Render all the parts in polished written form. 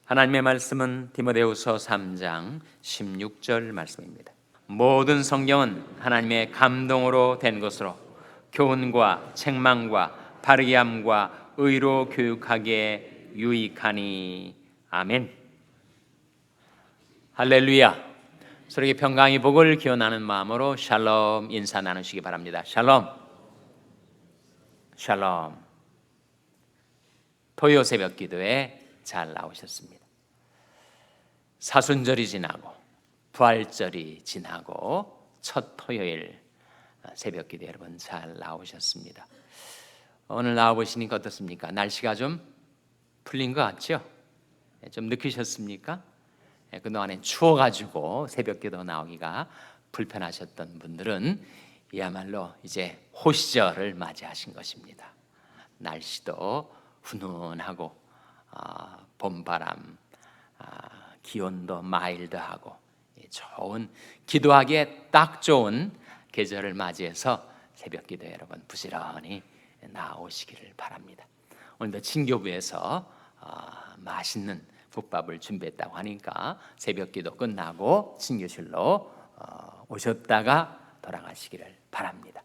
하나님의 말씀은 디모데후서 3장 16절 말씀입니다. 모든 성경은 하나님의 감동으로 된 것으로 교훈과 책망과 바르게 함과 의로 교육하기에 유익하니. 아멘. 할렐루야. 서로에게 평강의 복을 기원하는 마음으로 샬롬 인사 나누시기 바랍니다. 샬롬. 샬롬. 토요 새벽 기도에 잘 나오셨습니다. 사순절이 지나고 부활절이 지나고 첫 토요일 새벽 기도 여러분 잘 나오셨습니다. 오늘 나와보시니까 어떻습니까? 날씨가 좀 풀린 것 같죠? 좀 느끼셨습니까? 그동안에 추워가지고 새벽 기도 나오기가 불편하셨던 분들은 이야말로 이제 호시절을 맞이하신 것입니다. 날씨도 훈훈하고 봄바람, 기온도 마일드하고 좋은 기도하기에 딱 좋은 계절을 맞이해서 새벽 기도 여러분 부지런히 나오시기를 바랍니다. 오늘도 친교부에서 맛있는 국밥을 준비했다고 하니까 새벽 기도 끝나고 친교실로 오셨다가 돌아가시기를 바랍니다.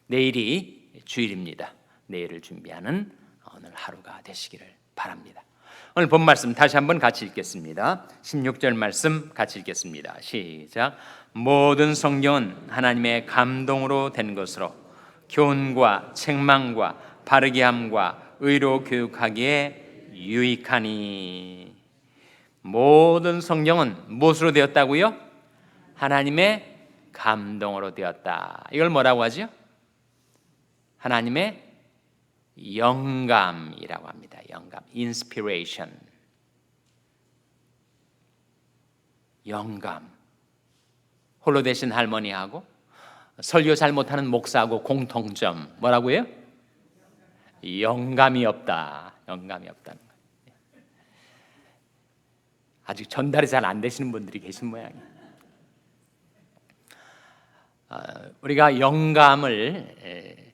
내일이 주일입니다. 내일을 준비하는 오늘 하루가 되시기를 바랍니다. 오늘 본 말씀 다시 한번 같이 읽겠습니다. 16절 말씀 같이 읽겠습니다. 시작. 모든 성경은 하나님의 감동으로 된 것으로 교훈과 책망과 바르게 함과 의로 교육하기에 유익하니. 모든 성경은 무엇으로 되었다고요? 하나님의 감동으로 되었다. 이걸 뭐라고 하죠? 하나님의 영감이라고 합니다. 영감, inspiration. 영감. 홀로 되신 할머니하고 설교 잘 못하는 목사하고 공통점 뭐라고요? 영감이 없다. 영감이 없다는 거예요. 아직 전달이 잘 안 되시는 분들이 계신 모양이에요. 우리가 영감을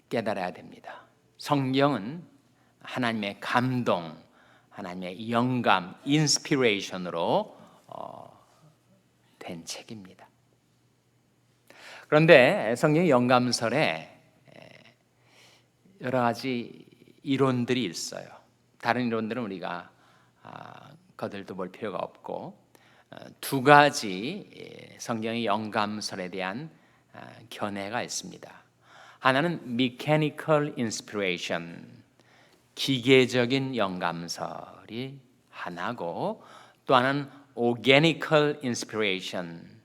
깨달아야 됩니다. 성경은 하나님의 감동, 하나님의 영감, 인스피레이션으로 된 책입니다. 그런데 성경 영감설에 여러 가지 이론들이 있어요. 다른 이론들은 우리가 거들떠 볼 필요가 없고 두 가지 성경의 영감설에 대한 견해가 있습니다. 하나는 mechanical inspiration, 기계적인 영감설이 하나고, 또 하나는 organical inspiration,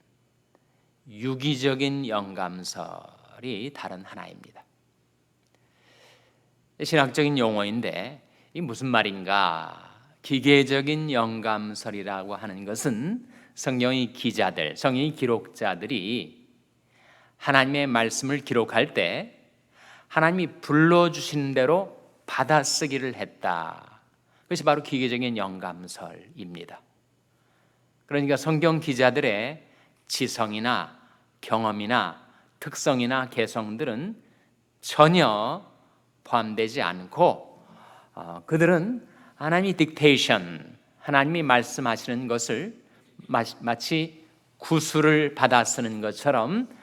유기적인 영감설이 다른 하나입니다. 신학적인 용어인데 이 무슨 말인가? 기계적인 영감설이라고 하는 것은 성경의 기자들, 성경의 기록자들이 하나님의 말씀을 기록할 때 하나님이 불러주신 대로 받아쓰기를 했다. 그것이 바로 기계적인 영감설입니다. 그러니까 성경 기자들의 지성이나 경험이나 특성이나 개성들은 전혀 포함되지 않고 그들은 하나님의 딕테이션, 하나님이 말씀하시는 것을 마치 구술을 받아 쓰는 것처럼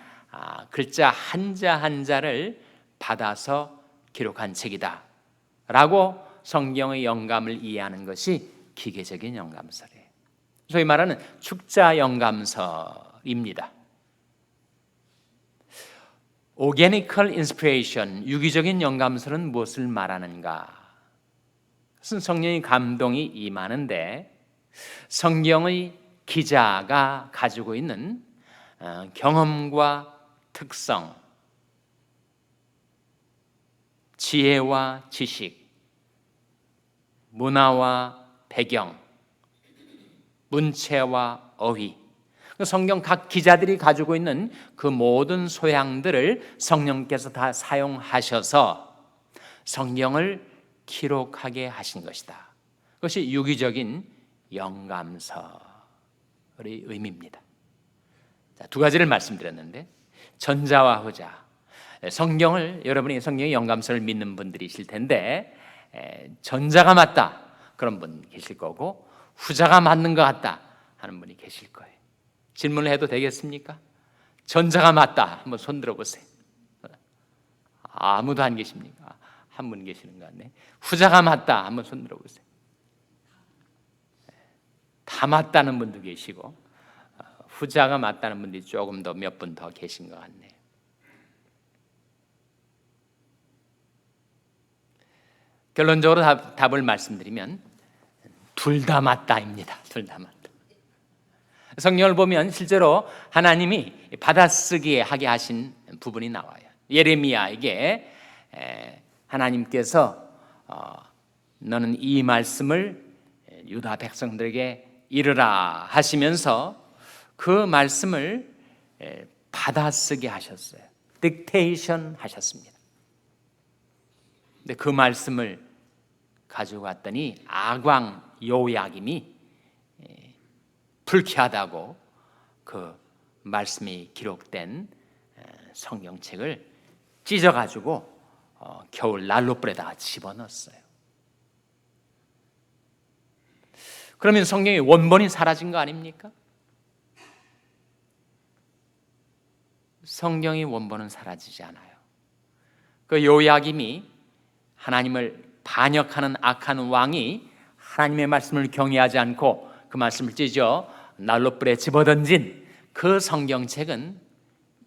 글자 한자 한자를 받아서 기록한 책이다 라고 성경의 영감을 이해하는 것이 기계적인 영감설이에요. 소위 말하는 축자 영감설입니다. Organical inspiration, 유기적인 영감설은 무엇을 말하는가? 그것은 성령의 감동이 임하는데 성경의 기자가 가지고 있는 경험과 특성, 지혜와 지식, 문화와 배경, 문체와 어휘, 성경 각 기자들이 가지고 있는 그 모든 소양들을 성령께서 다 사용하셔서 성경을 기록하게 하신 것이다. 그것이 유기적인 영감설의 의미입니다. 자, 두 가지를 말씀드렸는데 전자와 후자, 성경을 여러분이 성경의 영감설을 믿는 분들이실 텐데 전자가 맞다, 그런 분 계실 거고, 후자가 맞는 것 같다 하는 분이 계실 거예요. 질문을 해도 되겠습니까? 전자가 맞다 한번 손 들어보세요. 아무도 안 계십니까? 한 분 계시는 것 같네. 후자가 맞다 한번 손 들어보세요. 다 맞다는 분도 계시고, 후자가 맞다는 분들이 조금 더 몇 분 더 계신 것 같네요. 결론적으로 답을 말씀드리면 둘 다 맞다입니다. 둘 다 맞다. 성경을 보면 실제로 하나님이 받아쓰기에 하게 하신 부분이 나와요. 예레미야에게 하나님께서 너는 이 말씀을 유다 백성들에게 이르라 하시면서 그 말씀을 받아쓰게 하셨어요. 딕테이션 하셨습니다. 근데 그 말씀을 가지고 갔더니 아광 요야김이 불쾌하다고 그 말씀이 기록된 성경책을 찢어가지고 겨울 난로불에다가 집어넣었어요. 그러면 성경의 원본이 사라진 거 아닙니까? 성경의 원본은 사라지지 않아요. 그 요야김이 하나님을 반역하는 악한 왕이 하나님의 말씀을 경외하지 않고 그 말씀을 찢어 난로불에 집어던진 그 성경책은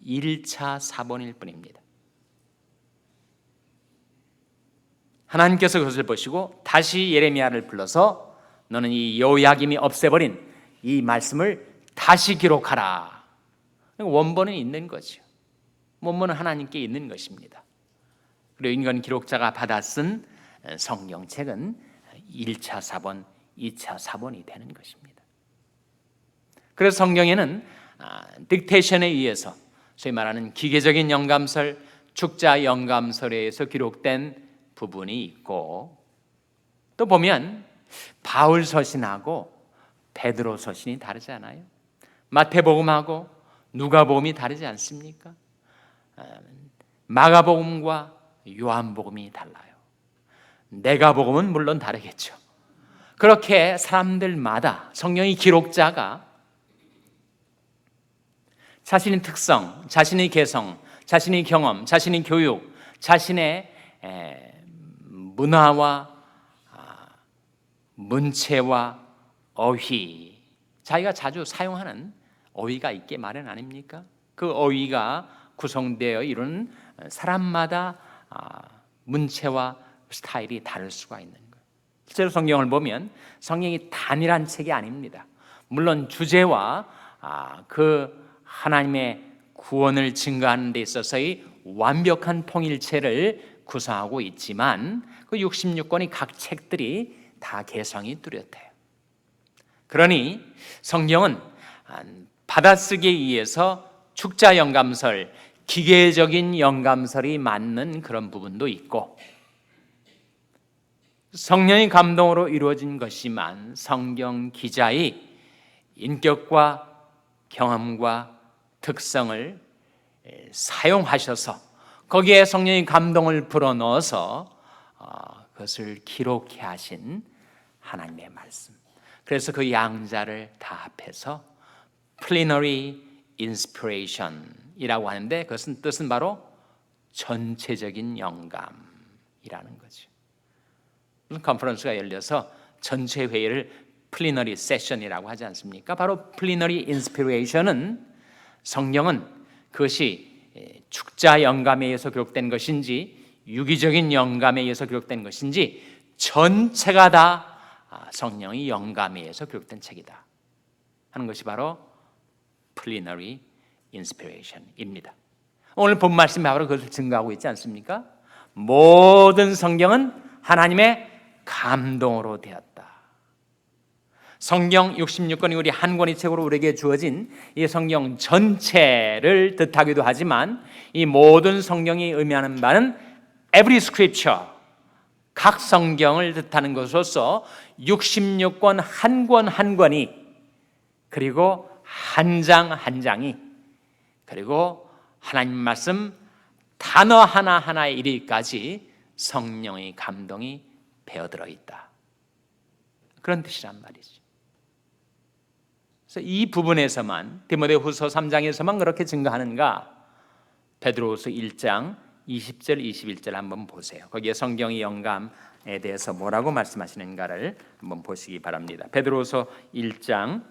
1차 사본일 뿐입니다. 하나님께서 그것을 보시고 다시 예레미야를 불러서 너는 이 요야김이 없애버린 이 말씀을 다시 기록하라. 원본은 있는 거죠. 원본은 하나님께 있는 것입니다. 그리고 인간 기록자가 받아 쓴 성경책은 1차 사본, 2차 사본이 되는 것입니다. 그래서 성경에는 딕테이션에 의해서 소위 말하는 기계적인 영감설, 축자 영감설에 의해서 기록된 부분이 있고, 또 보면 바울 서신하고 베드로 서신이 다르잖아요. 마태복음하고 누가복음이 다르지 않습니까? 마가복음과 요한복음이 달라요. 내가복음은 물론 다르겠죠. 그렇게 사람들마다 성경의 기록자가 자신의 특성, 자신의 개성, 자신의 경험, 자신의 교육, 자신의 문화와 문체와 어휘, 자기가 자주 사용하는 어휘가 있게 마련 아닙니까? 그 어휘가 구성되어 이루는 사람마다 문체와 스타일이 다를 수가 있는 거예요. 실제로 성경을 보면 성경이 단일한 책이 아닙니다. 물론 주제와 그 하나님의 구원을 증거하는 데 있어서의 완벽한 통일체를 구성하고 있지만 그 66권의 각 책들이 다 개성이 뚜렷해요. 그러니 성경은 받아쓰기에 의해서 축자 영감설, 기계적인 영감설이 맞는 그런 부분도 있고, 성령의 감동으로 이루어진 것이지만 성경 기자의 인격과 경험과 특성을 사용하셔서 거기에 성령의 감동을 불어넣어서 그것을 기록해 하신 하나님의 말씀. 그래서 그 양자를 다 합해서 plenary inspiration이라고 하는데, 그것은 뜻은 바로 전체적인 영감이라는 거죠. 무슨 컨퍼런스가 열려서 전체 회의를 plenary session이라고 하지 않습니까? 바로 plenary inspiration은 성경은 그것이 축자 영감에 의해서 기록된 것인지 유기적인 영감에 의해서 기록된 것인지 전체가 다 성령의 영감에 의해서 기록된 책이다 하는 것이 바로 plenary inspiration입니다. 오늘 본 말씀이 바로 그것을 증거하고 있지 않습니까? 모든 성경은 하나님의 감동으로 되었다. 성경 66권이 우리 한 권의 책으로 우리에게 주어진 이 성경 전체를 뜻하기도 하지만 이 모든 성경이 의미하는 바는 every scripture, 각 성경을 뜻하는 것으로서 66권 한 권 한 권이, 그리고 한 장 한 장이, 그리고 하나님 말씀 단어 하나하나에 이르기까지 성령의 감동이 배어들어 있다. 그런 뜻이란 말이죠. 그래서 이 부분에서만 디모데후서 3장에서만 그렇게 증거하는가? 베드로후서 1장 20절 21절 한번 보세요. 거기에 성경의 영감에 대해서 뭐라고 말씀하시는가를 한번 보시기 바랍니다. 베드로후서 1장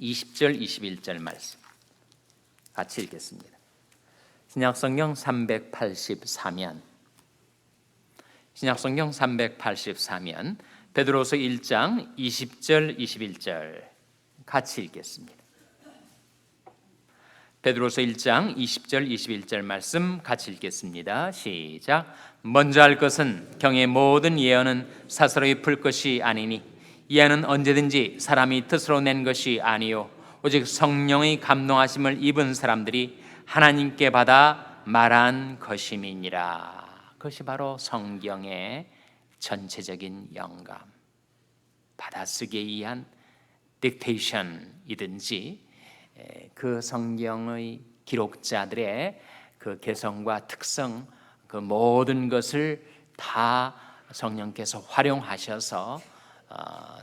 20절 21절 말씀 같이 읽겠습니다. 신약성경 384면 신약성경 384면 베드로후서 1장 20절 21절 같이 읽겠습니다. 베드로서 1장 20절 21절 말씀 같이 읽겠습니다. 시작. 먼저 할 것은 경의 모든 예언은 사사로이 풀 것이 아니니 예언은 언제든지 사람이 뜻으로 낸 것이 아니요 오직 성령의 감동하심을 입은 사람들이 하나님께 받아 말한 것임이니라. 그것이 바로 성경의 전체적인 영감, 받아쓰기에 의한 딕테이션이든지 그 성경의 기록자들의 그 개성과 특성, 그 모든 것을 다 성령께서 활용하셔서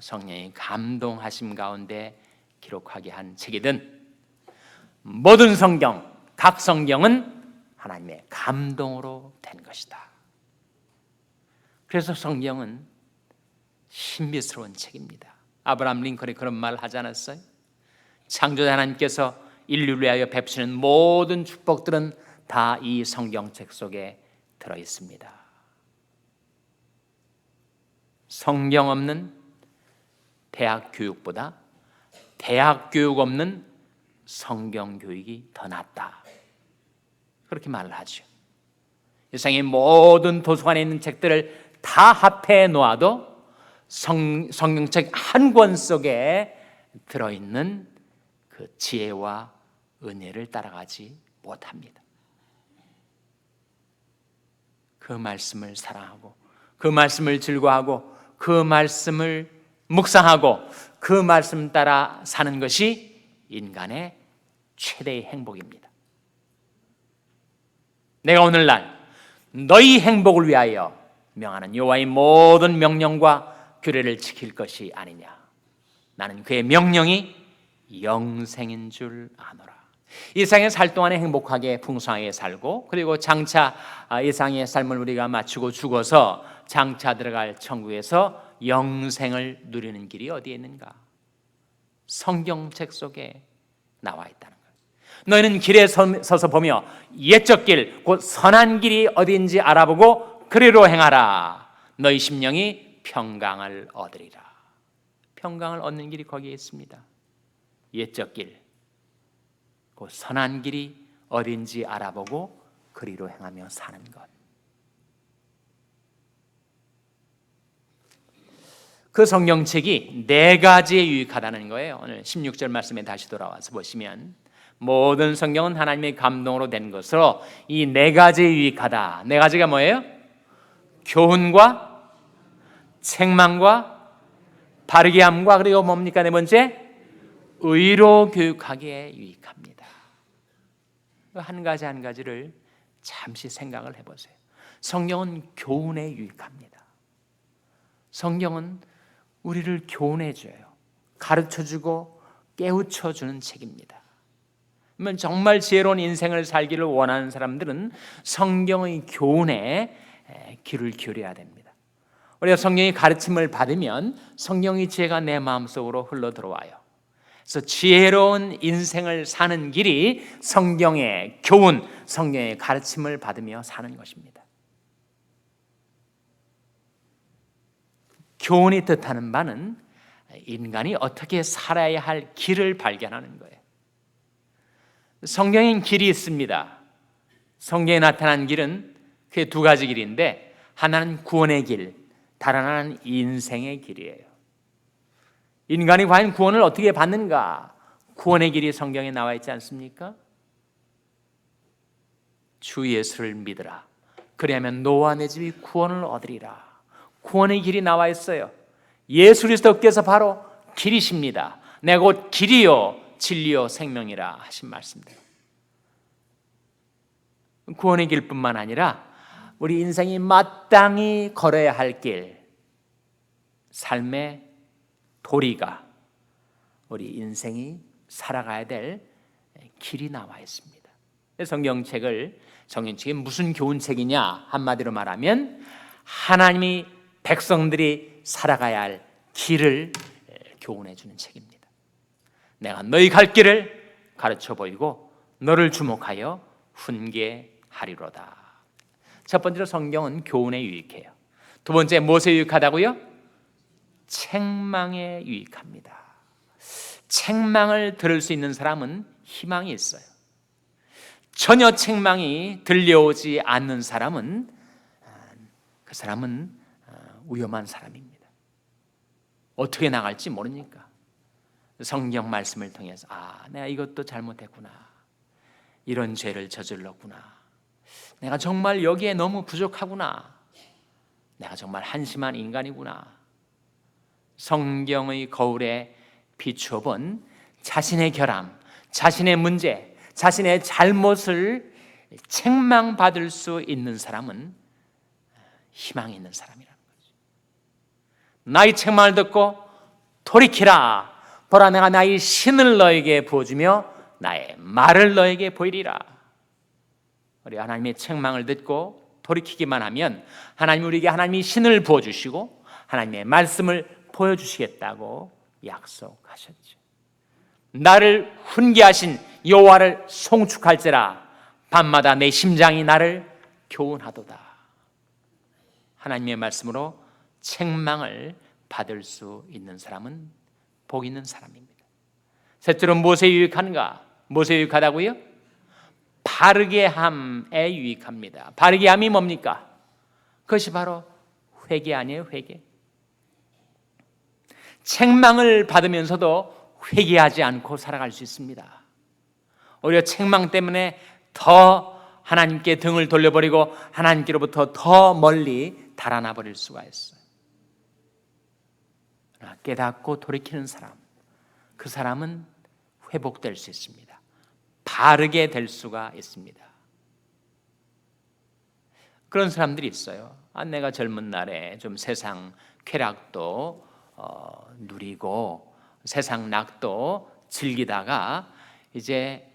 성령의 감동하심 가운데 기록하게 한 책이든 모든 성경, 각 성경은 하나님의 감동으로 된 것이다. 그래서 성경은 신비스러운 책입니다. 아브라함 링컨이 그런 말 하지 않았어요? 창조자 하나님께서 인류를 위하여 베푸시는 모든 축복들은 다 이 성경책 속에 들어 있습니다. 성경 없는 대학 교육보다 대학 교육 없는 성경 교육이 더 낫다. 그렇게 말을 하죠. 세상의 모든 도서관에 있는 책들을 다 합해 놓아도 성경책 한 권 속에 들어있는 그 지혜와 은혜를 따라가지 못합니다. 그 말씀을 사랑하고 그 말씀을 즐거워하고 그 말씀을 묵상하고 그 말씀 따라 사는 것이 인간의 최대의 행복입니다. 내가 오늘날 너희 행복을 위하여 명하는 여호와의 모든 명령과 규례를 지킬 것이 아니냐. 나는 그의 명령이 영생인 줄 아노라. 이 세상에 살 동안에 행복하게 풍성하게 살고 그리고 장차 이 세상의 삶을 우리가 마치고 죽어서 장차 들어갈 천국에서 영생을 누리는 길이 어디에 있는가? 성경책 속에 나와 있다는 거예요. 너희는 길에 서서 보며 옛적 길, 곧 선한 길이 어디인지 알아보고 그리로 행하라. 너희 심령이 평강을 얻으리라. 평강을 얻는 길이 거기에 있습니다. 옛적 길, 그 선한 길이 어딘지 알아보고 그리로 행하며 사는 것. 그 성경책이 4가지에 유익하다는 거예요. 오늘 16절 말씀에 다시 돌아와서 보시면 모든 성경은 하나님의 감동으로 된 것으로 이 4가지에 유익하다. 4가지가 뭐예요? 교훈과 책망과 바르게 함과 그리고 뭡니까? 4번째? 의로 교육하기에 유익합니다. 한 가지 한 가지를 잠시 생각을 해보세요. 성경은 교훈에 유익합니다. 성경은 우리를 교훈해줘요. 가르쳐주고 깨우쳐주는 책입니다. 그러면 정말 지혜로운 인생을 살기를 원하는 사람들은 성경의 교훈에 귀를 기울여야 됩니다. 우리가 성경의 가르침을 받으면 성경의 지혜가 내 마음속으로 흘러들어와요. 그래서 지혜로운 인생을 사는 길이 성경의 교훈, 성경의 가르침을 받으며 사는 것입니다. 교훈이 뜻하는 바는 인간이 어떻게 살아야 할 길을 발견하는 거예요. 성경엔 길이 있습니다. 성경에 나타난 길은 그게 2가지 길인데 하나는 구원의 길, 다른 하나는 인생의 길이에요. 인간이 과연 구원을 어떻게 받는가? 구원의 길이 성경에 나와 있지 않습니까? 주 예수를 믿으라. 그리하면 너와 내 집이 구원을 얻으리라. 구원의 길이 나와 있어요. 예수 그리스도께서 바로 길이십니다. 내가 곧 길이요 진리요 생명이라 하신 말씀대로 구원의 길뿐만 아니라 우리 인생이 마땅히 걸어야 할 길, 삶의 도리가 우리 인생이 살아가야 될 길이 나와 있습니다. 성경책이 무슨 교훈책이냐? 한마디로 말하면 하나님이 백성들이 살아가야 할 길을 교훈해 주는 책입니다. 내가 너희 갈 길을 가르쳐 보이고 너를 주목하여 훈계하리로다. 첫 번째로 성경은 교훈에 유익해요. 두 번째, 무엇에 유익하다고요? 책망에 유익합니다. 책망을 들을 수 있는 사람은 희망이 있어요. 전혀 책망이 들려오지 않는 사람은 그 사람은 위험한 사람입니다. 어떻게 나갈지 모르니까 성경 말씀을 통해서 내가 이것도 잘못했구나, 이런 죄를 저질렀구나, 내가 정말 여기에 너무 부족하구나, 내가 정말 한심한 인간이구나. 성경의 거울에 비추어 본 자신의 결함, 자신의 문제, 자신의 잘못을 책망받을 수 있는 사람은 희망이 있는 사람이라는 거죠. 나의 책망을 듣고 돌이키라. 보라, 내가 나의 신을 너에게 부어주며 나의 말을 너에게 보이리라. 우리 하나님의 책망을 듣고 돌이키기만 하면 하나님 우리에게 하나님이 신을 부어주시고 하나님의 말씀을 보여주시겠다고 약속하셨죠. 나를 훈계하신 여호와를 송축할지라. 밤마다 내 심장이 나를 교훈하도다. 하나님의 말씀으로 책망을 받을 수 있는 사람은 복 있는 사람입니다. 셋째로 무엇에 유익한가? 무엇에 유익하다고요? 바르게 함에 유익합니다. 바르게 함이 뭡니까? 그것이 바로 회개 아니에요? 회개. 책망을 받으면서도 회개하지 않고 살아갈 수 있습니다. 오히려 책망 때문에 더 하나님께 등을 돌려버리고 하나님께로부터 더 멀리 달아나 버릴 수가 있어요. 깨닫고 돌이키는 사람, 그 사람은 회복될 수 있습니다. 바르게 될 수가 있습니다. 그런 사람들이 있어요. 내가 젊은 날에 좀 세상 쾌락도 누리고 세상 낙도 즐기다가 이제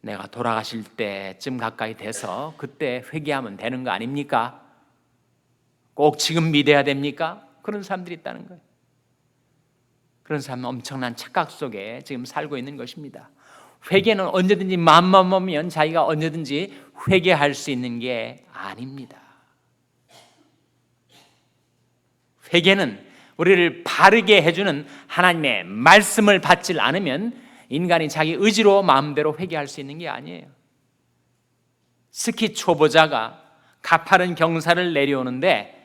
내가 돌아가실 때쯤 가까이 돼서 그때 회개하면 되는 거 아닙니까? 꼭 지금 믿어야 됩니까? 그런 사람들이 있다는 거예요. 그런 사람은 엄청난 착각 속에 지금 살고 있는 것입니다. 회개는 언제든지 마음만 먹으면 자기가 언제든지 회개할 수 있는 게 아닙니다. 회개는 우리를 바르게 해주는 하나님의 말씀을 받지 않으면 인간이 자기 의지로 마음대로 회개할 수 있는 게 아니에요. 스키 초보자가 가파른 경사를 내려오는데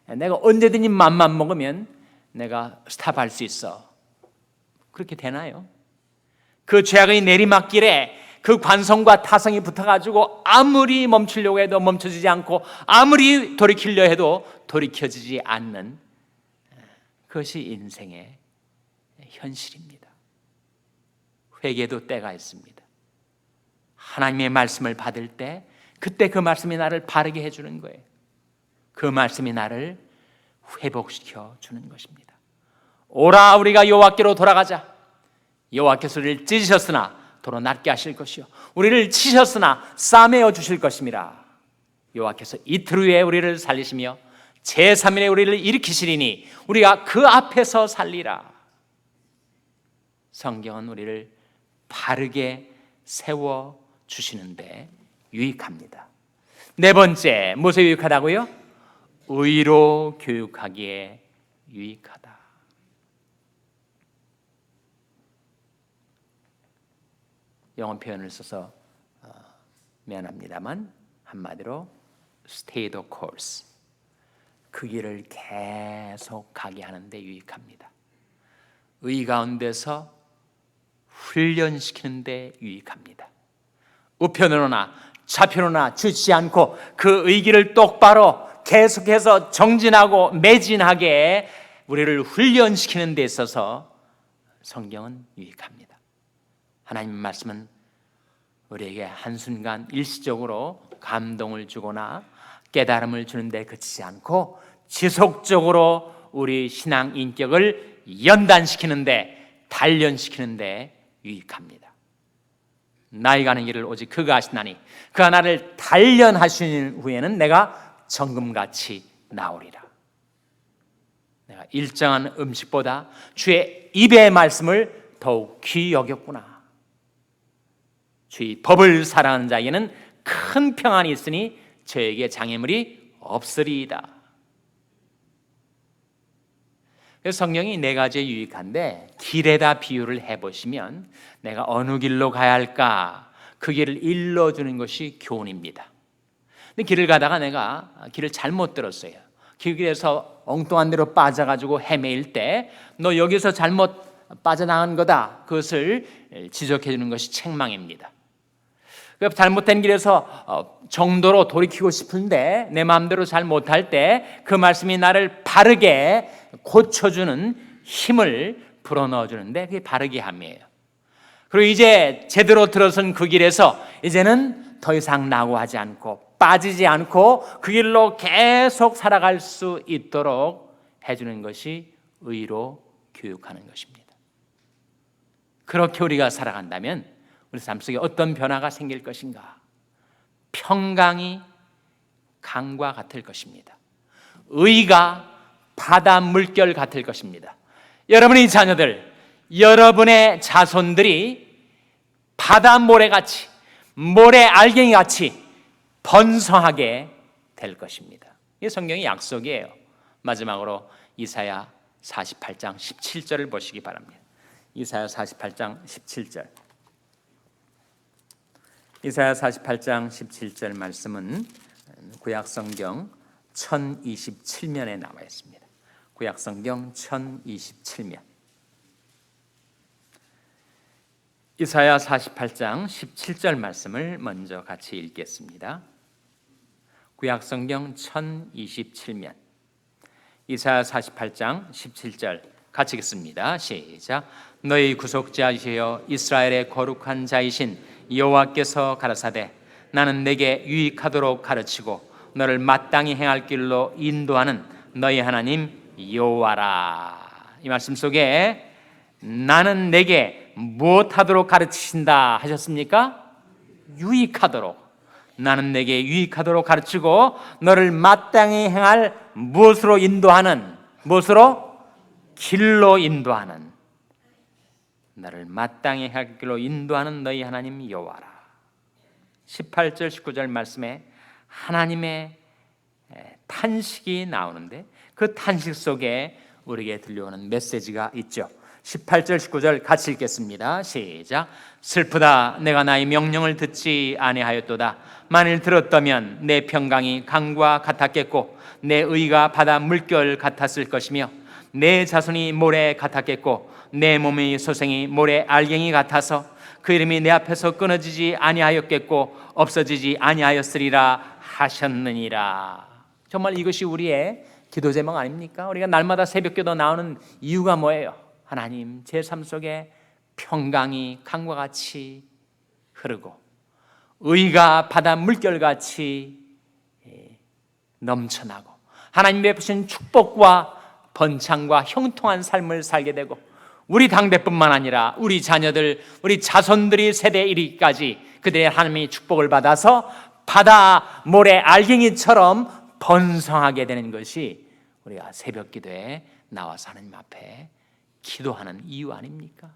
내가 언제든지 맘만 먹으면 내가 스탑할 수 있어. 그렇게 되나요? 그 죄악의 내리막길에 그 관성과 타성이 붙어가지고 아무리 멈추려고 해도 멈춰지지 않고 아무리 돌이키려 해도 돌이켜지지 않는 그것이 인생의 현실입니다. 회개도 때가 있습니다. 하나님의 말씀을 받을 때 그때 그 말씀이 나를 바르게 해주는 거예요. 그 말씀이 나를 회복시켜 주는 것입니다. 오라 우리가 여호와께로 돌아가자. 여호와께서 우리를 찢으셨으나 도로 낫게 하실 것이요 우리를 치셨으나 싸매어 주실 것임이라. 여호와께서 이틀 후에 우리를 살리시며 제3일에 우리를 일으키시리니 우리가 그 앞에서 살리라. 성경은 우리를 바르게 세워 주시는데 유익합니다. 네 번째, 무엇에 유익하다고요? 의로 교육하기에 유익하다. 영어 표현을 써서 미안합니다만 한마디로 stay the course, 그 길을 계속 가게 하는데 유익합니다. 의 가운데서 훈련시키는 데 유익합니다. 우편으로나 좌편으로나 주지 않고 그 의기를 똑바로 계속해서 정진하고 매진하게 우리를 훈련시키는 데 있어서 성경은 유익합니다. 하나님 말씀은 우리에게 한순간 일시적으로 감동을 주거나 깨달음을 주는데 그치지 않고 지속적으로 우리 신앙 인격을 연단시키는데, 단련시키는데 유익합니다. 나이 가는 길을 오직 그가 아시나니 그가 나를 단련하신 후에는 내가 정금같이 나오리라. 내가 일정한 음식보다 주의 입의 말씀을 더욱 귀히 여겼구나. 주의 법을 사랑하는 자에게는 큰 평안이 있으니 저에게 장애물이 없으리이다. 그래서 성경이 네 가지에 유익한데, 길에다 비유를 해보시면 내가 어느 길로 가야 할까, 그 길을 일러주는 것이 교훈입니다. 근데 길을 가다가 내가 길을 잘못 들었어요. 길에서 엉뚱한 데로 빠져가지고 헤매일 때, 너 여기서 잘못 빠져나간 거다, 그것을 지적해 주는 것이 책망입니다. 잘못된 길에서 정도로 돌이키고 싶은데 내 마음대로 잘 못할 때 그 말씀이 나를 바르게 고쳐주는 힘을 불어넣어 주는데, 그게 바르게 함이에요. 그리고 이제 제대로 들어선 그 길에서 이제는 더 이상 낙오하지 않고 빠지지 않고 그 길로 계속 살아갈 수 있도록 해주는 것이 의로 교육하는 것입니다. 그렇게 우리가 살아간다면 우리 삶 속에 어떤 변화가 생길 것인가? 평강이 강과 같을 것입니다. 의가 바다 물결 같을 것입니다. 여러분의 자녀들, 여러분의 자손들이 바다 모래같이, 모래 알갱이같이 번성하게 될 것입니다. 이게 성경의 약속이에요. 마지막으로 이사야 48장 17절을 보시기 바랍니다. 이사야 48장 17절. 이사야 48장 17절 말씀은 구약성경 1027면에 나와 있습니다. 구약성경 1027면. 이사야 48장 17절 말씀을 먼저 같이 읽겠습니다. 구약성경 1027면. 이사야 48장 17절 같이 읽습니다. 시작. 너희 구속자이시여 이스라엘의 거룩한 자이신 여호와께서 가라사대 나는 내게 유익하도록 가르치고 너를 마땅히 행할 길로 인도하는 너희 하나님 여호와라. 이 말씀 속에 나는 내게 무엇하도록 가르치신다 하셨습니까? 유익하도록. 나는 내게 유익하도록 가르치고 너를 마땅히 행할 무엇으로 인도하는, 무엇으로? 길로 인도하는, 너를 마땅히 할 길로 인도하는 너희 하나님 여호와라. 18절 19절 말씀에 하나님의 탄식이 나오는데 그 탄식 속에 우리에게 들려오는 메시지가 있죠. 18절 19절 같이 읽겠습니다. 시작. 슬프다 내가 나의 명령을 듣지 아니하였도다. 만일 들었다면 내 평강이 강과 같았겠고 내 의가 바다 물결 같았을 것이며 내 자손이 모래 같았겠고 내 몸의 소생이 모래 알갱이 같아서 그 이름이 내 앞에서 끊어지지 아니하였겠고 없어지지 아니하였으리라 하셨느니라. 정말 이것이 우리의 기도 제목 아닙니까? 우리가 날마다 새벽기도 나오는 이유가 뭐예요? 하나님, 제 삶 속에 평강이 강과 같이 흐르고 의가 바다 물결같이 넘쳐나고 하나님 베푸신 축복과 번창과 형통한 삶을 살게 되고 우리 당대뿐만 아니라 우리 자녀들, 우리 자손들이 세대 이르기까지 그들의 하나님의 축복을 받아서 바다 모래 알갱이처럼 번성하게 되는 것이 우리가 새벽 기도에 나와서 하나님 앞에 기도하는 이유 아닙니까?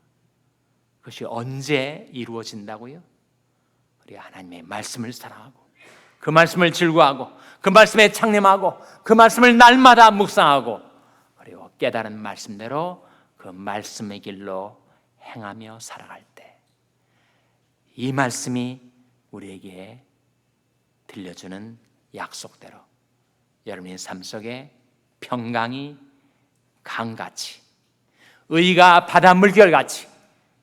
그것이 언제 이루어진다고요? 우리 하나님의 말씀을 사랑하고 그 말씀을 즐거워하고 그 말씀에 창념하고 그 말씀을 날마다 묵상하고 그리고 깨달은 말씀대로 그 말씀의 길로 행하며 살아갈 때 이 말씀이 우리에게 들려주는 약속대로 여러분의 삶 속에 평강이 강같이 의가 바다 물결같이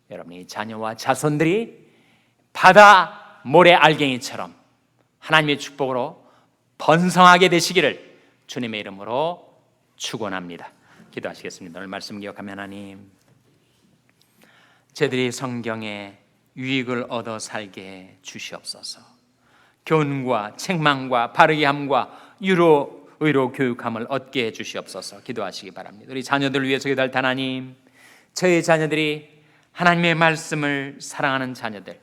여러분의 자녀와 자손들이 바다 모래 알갱이처럼 하나님의 축복으로 번성하게 되시기를 주님의 이름으로 축원합니다. 기도하시겠습니다. 오늘 말씀 기억하며 하나님, 저희들이 성경에 유익을 얻어 살게 주시옵소서. 교훈과 책망과 바르게 함과 유로 의로 교육함을 얻게 해주시옵소서. 기도하시기 바랍니다. 우리 자녀들 위해서 기도할 하나님, 저희 자녀들이 하나님의 말씀을 사랑하는 자녀들,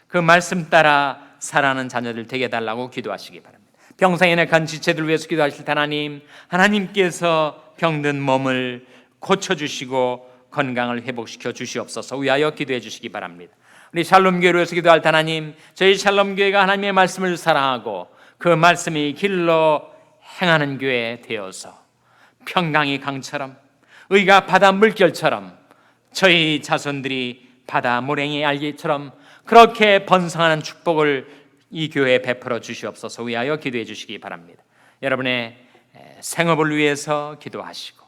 그 말씀 따라 살아가는 자녀들 되게 해달라고 기도하시기 바랍니다. 병상에 내간 지체들 위해서 기도하실 하나님, 하나님께서 병든 몸을 고쳐주시고 건강을 회복시켜 주시옵소서. 위하여 기도해 주시기 바랍니다. 우리 샬롬교회를 위해서 기도할 하나님, 저희 샬롬교회가 하나님의 말씀을 사랑하고 그 말씀이 길로 행하는 교회 되어서 평강이 강처럼, 의가 바다 물결처럼, 저희 자손들이 바다 모랭이 알기처럼 그렇게 번성하는 축복을 이 교회에 베풀어 주시옵소서. 위하여 기도해 주시기 바랍니다. 여러분의 생업을 위해서 기도하시고,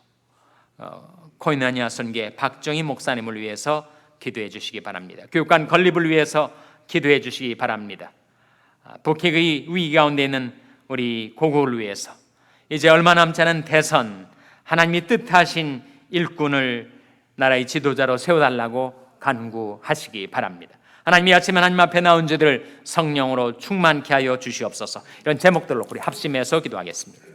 코인하니아 선교회 박정희 목사님을 위해서 기도해 주시기 바랍니다. 교육관 건립을 위해서 기도해 주시기 바랍니다. 북핵의 위기 가운데 있는 우리 고국을 위해서, 이제 얼마 남지 않은 대선, 하나님이 뜻하신 일꾼을 나라의 지도자로 세워달라고 간구하시기 바랍니다. 하나님, 이 아침에 하나님 앞에 나온 저들을 성령으로 충만케 하여 주시옵소서. 이런 제목들로 우리 합심해서 기도하겠습니다.